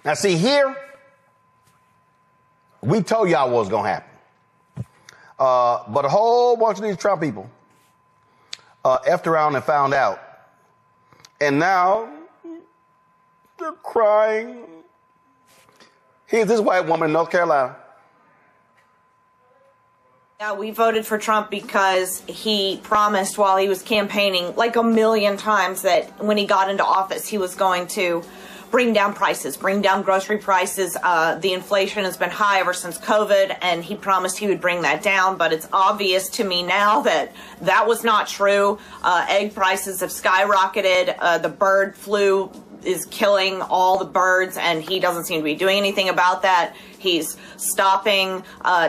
Now, see, here, we told y'all what was going to happen. But a whole bunch of these Trump people effed around and found out. And now they're crying. Here's this white woman in North Carolina. Yeah, we voted for Trump because he promised while he was campaigning like a million times that when he got into office, he was going to bring down prices, bring down grocery prices. The inflation has been high ever since COVID, and he promised he would bring that down. But it's obvious to me now that that was not true. Egg prices have skyrocketed. The bird flu is killing all the birds, and he doesn't seem to be doing anything about that. He's stopping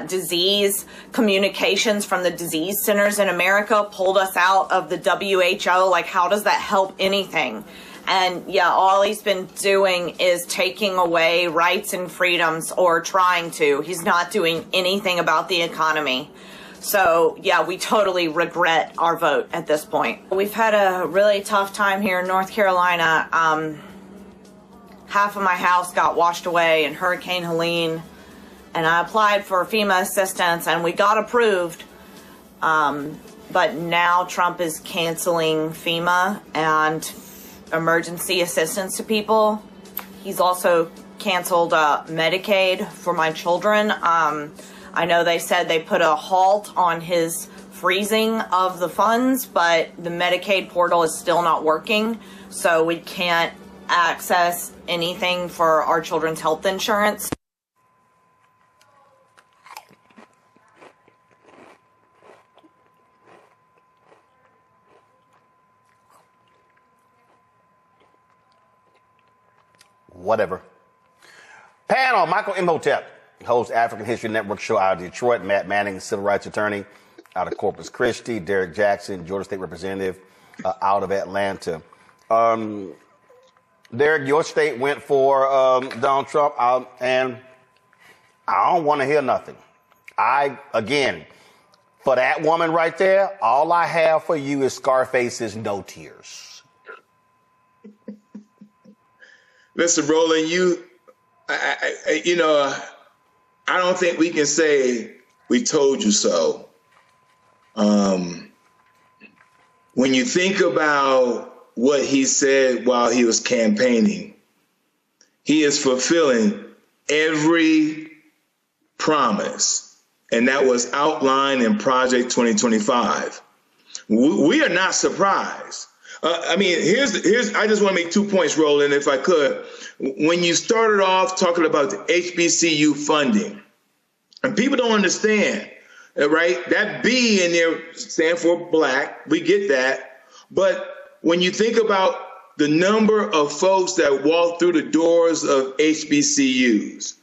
disease communications from the disease centers in America, pulled us out of the WHO. Like, how does that help anything? And yeah, all he's been doing is taking away rights and freedoms, or trying to. He's not doing anything about the economy. So yeah, we totally regret our vote at this point. We've had a really tough time here in North Carolina. Half of my house got washed away in Hurricane Helene, and I applied for FEMA assistance and we got approved. But now Trump is canceling FEMA and emergency assistance to people. He's also canceled Medicaid for my children. I know they said they put a halt on his freezing of the funds, but the Medicaid portal is still not working, so we can't access anything for our children's health insurance. Whatever. Panel, Michael Imhotep, hosts African History Network show out of Detroit. Matt Manning, civil rights attorney out of Corpus Christi. Derek Jackson, Georgia State Representative out of Atlanta. Derek, your state went for Donald Trump, and I don't want to hear nothing. Again, for that woman right there, all I have for you is Scarface's No Tears. Listen, Roland, I don't think we can say we told you so. When you think about what he said while he was campaigning, he is fulfilling every promise, and that was outlined in Project 2025. We are not surprised. I just want to make 2 points, Roland, if I could. When you started off talking about the HBCU funding, and people don't understand, right? That B in there stands for black. We get that. But when you think about the number of folks that walk through the doors of HBCUs,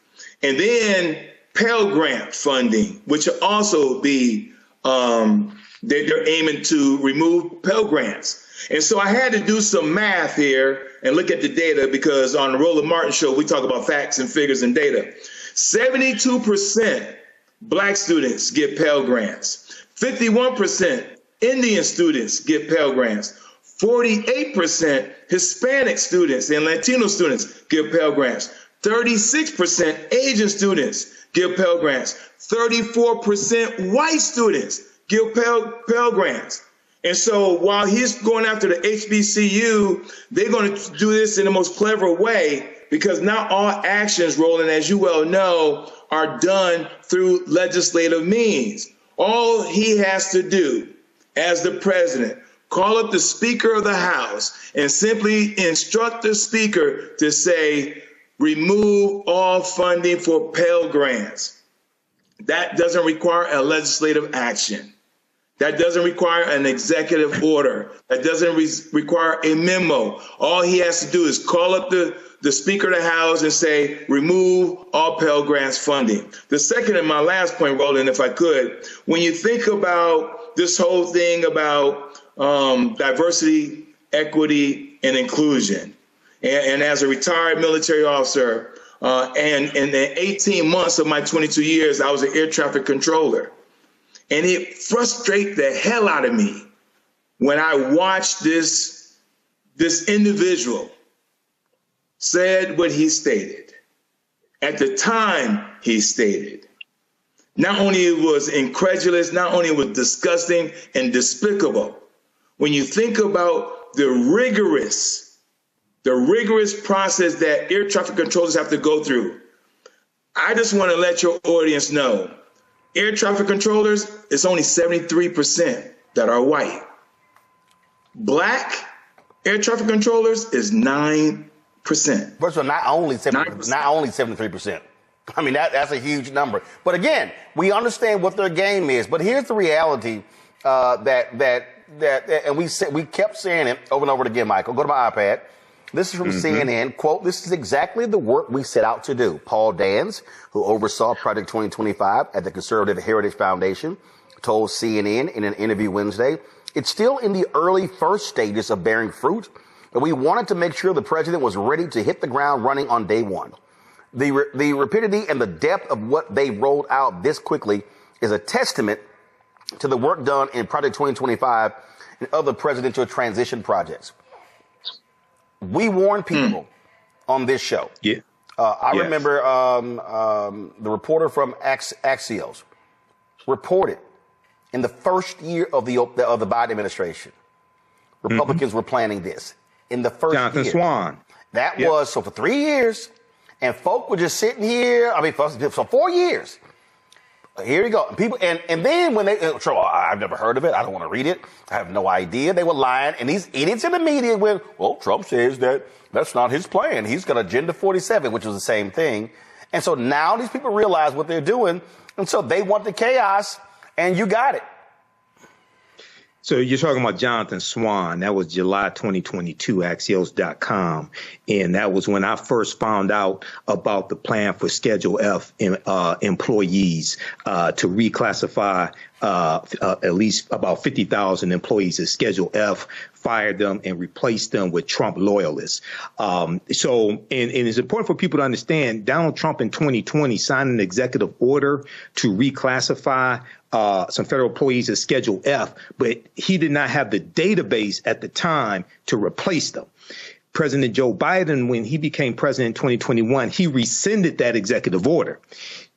and then Pell Grant funding, which will also be, they're aiming to remove Pell Grants. And so I had to do some math here and look at the data, because on the Roland Martin show, we talk about facts and figures and data. 72% black students get Pell Grants. 51% Indian students get Pell Grants. 48% Hispanic students and Latino students get Pell Grants. 36% Asian students give Pell Grants. 34% white students give Pell Grants. And so while he's going after the HBCU, they're going to do this in the most clever way, because not all actions, Roland, as you well know, are done through legislative means. All he has to do as the president, call up the Speaker of the House and simply instruct the Speaker to say, remove all funding for Pell Grants. That doesn't require a legislative action. That doesn't require an executive order. That doesn't require a memo. All he has to do is call up the Speaker of the House and say, remove all Pell Grants funding. The second and my last point, Roland, if I could, when you think about this whole thing about diversity, equity, and inclusion, and as a retired military officer, and in the 18 months of my 22 years, I was an air traffic controller. And it frustrated the hell out of me when I watched this individual said what he stated. at the time he stated. Not only it was incredulous, not only it was disgusting and despicable. When you think about the rigorous process that air traffic controllers have to go through, I just want to let your audience know, air traffic controllers, it's only 73% that are white. Black air traffic controllers is 9%. First of all, not only 73%. I mean, that's a huge number. But again, we understand what their game is. But here's the reality and we kept saying it over and over again, Michael. Go to my iPad. This is from CNN. Quote, "This is exactly the work we set out to do." Paul Dans, who oversaw Project 2025 at the Conservative Heritage Foundation, told CNN in an interview Wednesday, "It's still in the early first stages of bearing fruit, but we wanted to make sure the president was ready to hit the ground running on day one. The rapidity and the depth of what they rolled out this quickly is a testament to the work done in Project 2025 and other presidential transition projects." We warned people on this show. Yeah. I remember the reporter from Axios reported in the first year of the Biden administration, Republicans were planning this. In the first Jonathan year. Swan. That was, so for 3 years, and folk were just sitting here, for 4 years. Here you go. People, and then when I've never heard of it. I don't want to read it. I have no idea. They were lying. And these idiots in the media went, well, Trump says that's not his plan. He's got Agenda 47, which was the same thing. And so now these people realize what they're doing. And so they want the chaos, and you got it. So you're talking about Jonathan Swan. That was July 2022, Axios.com. And that was when I first found out about the plan for Schedule F employees to reclassify at least about 50,000 employees as Schedule F, fire them and replace them with Trump loyalists. And it's important for people to understand Donald Trump in 2020 signed an executive order to reclassify some federal employees as Schedule F, but he did not have the database at the time to replace them. President Joe Biden, when he became president in 2021, he rescinded that executive order.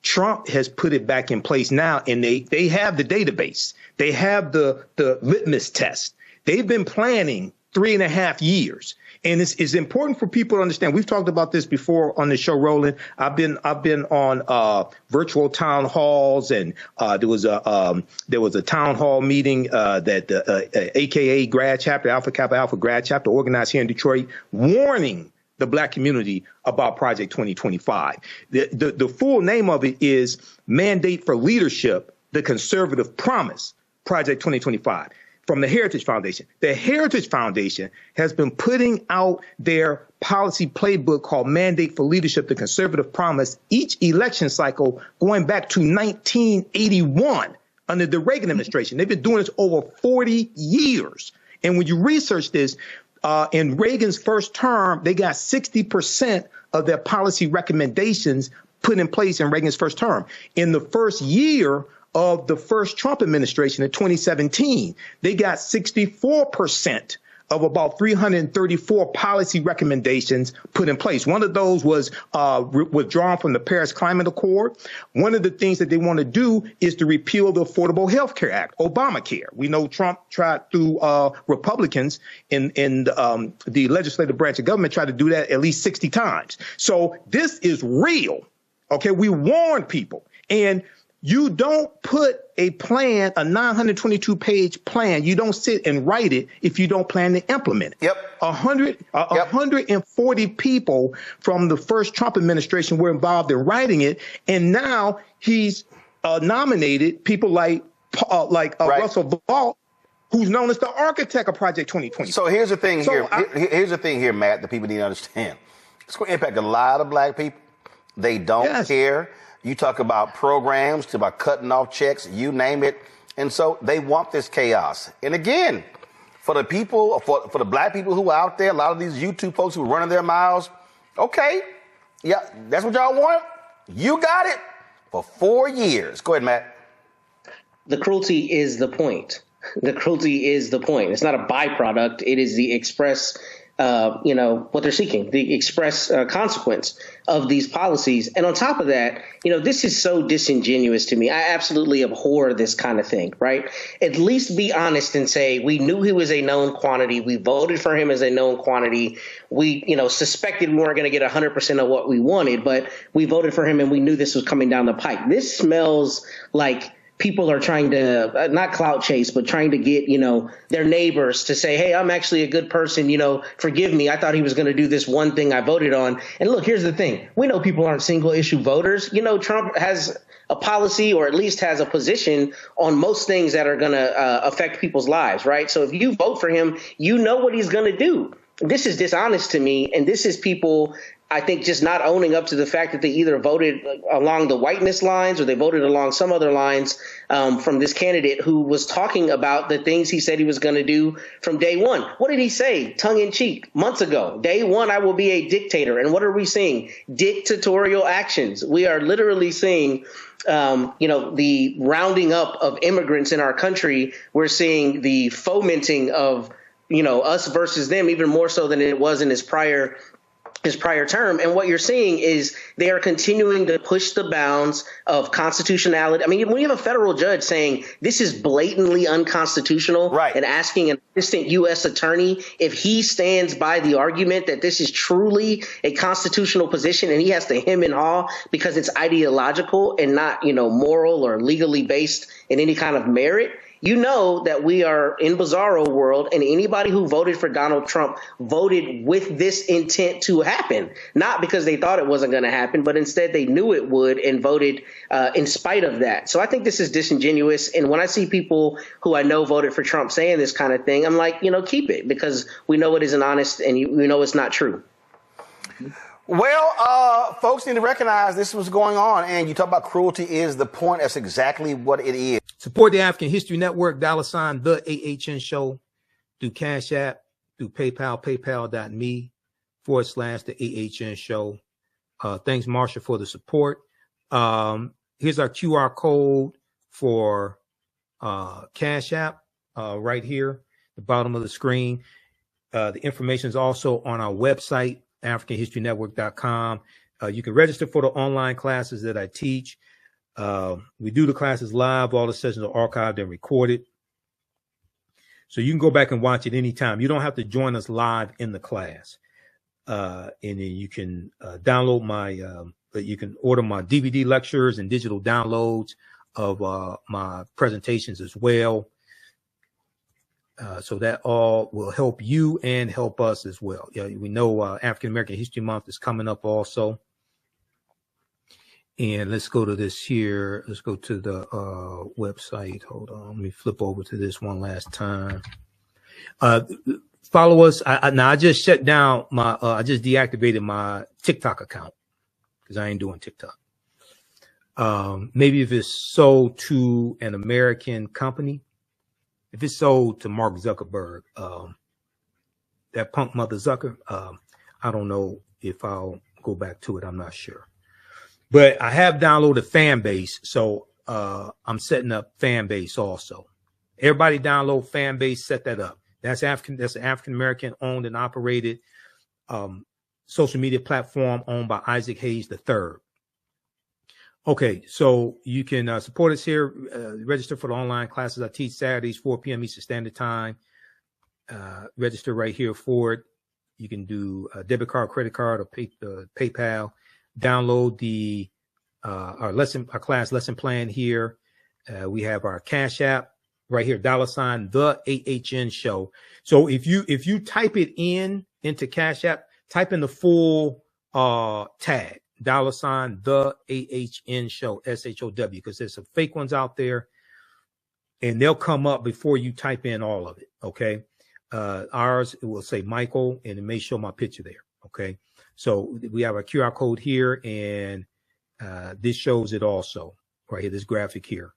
Trump has put it back in place now, and they have the database. They have the litmus test. They've been planning 3.5 years. And it's important for people to understand. We've talked about this before on the show, Roland. I've been on virtual town halls, and there was a town hall meeting that the AKA grad chapter, Alpha Kappa Alpha grad chapter, organized here in Detroit, warning the Black community about Project 2025. The full name of it is Mandate for Leadership: The Conservative Promise, Project 2025. From the Heritage Foundation. The Heritage Foundation has been putting out their policy playbook called Mandate for Leadership, the Conservative Promise, each election cycle going back to 1981 under the Reagan administration. They've been doing this over 40 years. And when you research this, in Reagan's first term, they got 60% of their policy recommendations put in place in Reagan's first term. In the first year of the first Trump administration in 2017, they got 64% of about 334 policy recommendations put in place. One of those was withdrawn from the Paris Climate Accord. One of the things that they want to do is to repeal the Affordable Health Care Act, Obamacare. We know Trump tried through Republicans in the legislative branch of government tried to do that at least 60 times. So this is real. Okay, we warn people. And you don't put a plan, a 922-page plan, you don't sit and write it if you don't plan to implement it. Yep. 140 people from the first Trump administration were involved in writing it, and now he's nominated people like Russell Vought, who's known as the architect of Project 2020. So here's the thing here's the thing here, Matt, that people need to understand. It's going to impact a lot of Black people. They don't care. You talk about programs, about cutting off checks, you name it. And so they want this chaos. And again, for the people, for the Black people who are out there, a lot of these YouTube folks who are running their mouths, okay, yeah, that's what y'all want? You got it for 4 years. Go ahead, Matt. The cruelty is the point. The cruelty is the point. It's not a byproduct. It is the express what they're seeking, the express consequence of these policies. And on top of that, this is so disingenuous to me. I absolutely abhor this kind of thing, right? At least be honest and say, we knew he was a known quantity. We voted for him as a known quantity. We, suspected we weren't going to get 100% of what we wanted, but we voted for him and we knew this was coming down the pike. This smells like people are trying to not clout chase, but trying to get, their neighbors to say, hey, I'm actually a good person. Forgive me. I thought he was going to do this one thing I voted on. And look, here's the thing. We know people aren't single issue voters. Trump has a policy, or at least has a position on most things that are going to affect people's lives. Right. So if you vote for him, you know what he's going to do. This is dishonest to me. And this is people, I think, just not owning up to the fact that they either voted along the whiteness lines or they voted along some other lines from this candidate who was talking about the things he said he was going to do from day one. What did he say, tongue in cheek, months ago? Day one, I will be a dictator. And what are we seeing? Dictatorial actions. We are literally seeing the rounding up of immigrants in our country. We're seeing the fomenting of us versus them, even more so than it was in his prior term. And what you're seeing is they are continuing to push the bounds of constitutionality. I mean, when you have a federal judge saying this is blatantly unconstitutional, right, and asking an assistant U.S. attorney if he stands by the argument that this is truly a constitutional position, and he has to hem and haw because it's ideological and not, moral or legally based in any kind of merit. That we are in bizarro world, and anybody who voted for Donald Trump voted with this intent to happen, not because they thought it wasn't going to happen, but instead they knew it would and voted in spite of that. So I think this is disingenuous. And when I see people who I know voted for Trump saying this kind of thing, I'm like, keep it, because we know it isn't honest and we know it's not true. Well, folks need to recognize this was going on, and you talk about cruelty is the point. That's exactly what it is. Support the African History Network, $ the AHN Show, through Cash App, through PayPal, paypal.me /the AHN Show. Thanks, Marsha, for the support. Here's our QR code for Cash App right here, the bottom of the screen. The information is also on our website, AfricanHistoryNetwork.com. You can register for the online classes that I teach. We do the classes live. All the sessions are archived and recorded. So you can go back and watch it anytime. You don't have to join us live in the class. And then you can download you can order my DVD lectures and digital downloads of my presentations as well. So that all will help you and help us as well. Yeah, we know African American History Month is coming up also. And let's go to this here. Let's go to the website. Hold on. Let me flip over to this one last time. Follow us. I just shut down I just deactivated my TikTok account because I ain't doing TikTok. Maybe if it's sold to an American company, if it's sold to Mark Zuckerberg, that punk mother Zucker, I don't know if I'll go back to it. I'm not sure. But I have downloaded Fanbase, so I'm setting up Fanbase also. Everybody download Fanbase, set that up. That's an African American owned and operated social media platform owned by Isaac Hayes III. Okay, so you can support us here. Register for the online classes I teach Saturdays, 4 p.m. Eastern Standard Time. Register right here for it. You can do a debit card, credit card, or PayPal. Download the our class lesson plan here. We have our Cash App right here, $ the AHN Show. So if you type it into Cash App, type in the full tag, $ the AHN Show, SHOW, because there's some fake ones out there, and they'll come up before you type in all of it. Okay, ours, it will say Michael, and it may show my picture there. Okay. So we have a QR code here, and this shows it also right here, this graphic here.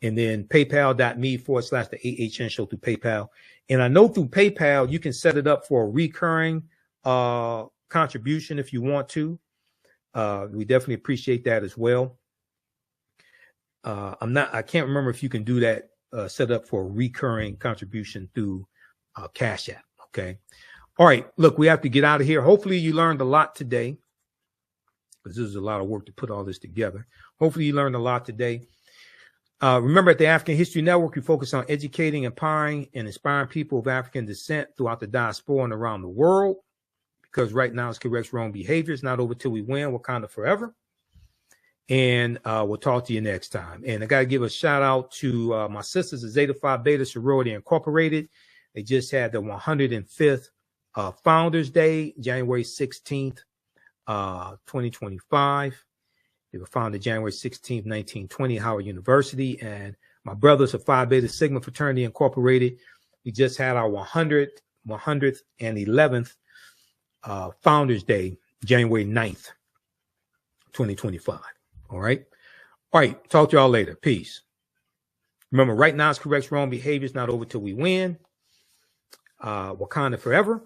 And then paypal.me / the AHN Show through PayPal. And I know through PayPal, you can set it up for a recurring contribution if you want to. We definitely appreciate that as well. I can't remember if you can do that, set up for a recurring contribution through Cash App. Okay. All right, look, we have to get out of here. Hopefully you learned a lot today, because this is a lot of work to put all this together. Hopefully you learned a lot today. Remember, at the African History Network, we focus on educating, empowering, and inspiring people of African descent throughout the diaspora and around the world, because right now it's corrects wrong behaviors, not over till we win, Wakanda forever. And we'll talk to you next time. And I got to give a shout out to my sisters at Zeta Phi Beta Sorority Incorporated. They just had the 105th Founders Day, January 16th, 2025. They were founded January 16th, 1920, Howard University. And my brothers of Phi Beta Sigma Fraternity Incorporated, we just had our 111th Founders Day, January 9th, 2025. All right. All right. Talk to y'all later. Peace. Remember, right now it's corrects wrong behaviors, not over till we win. Wakanda forever.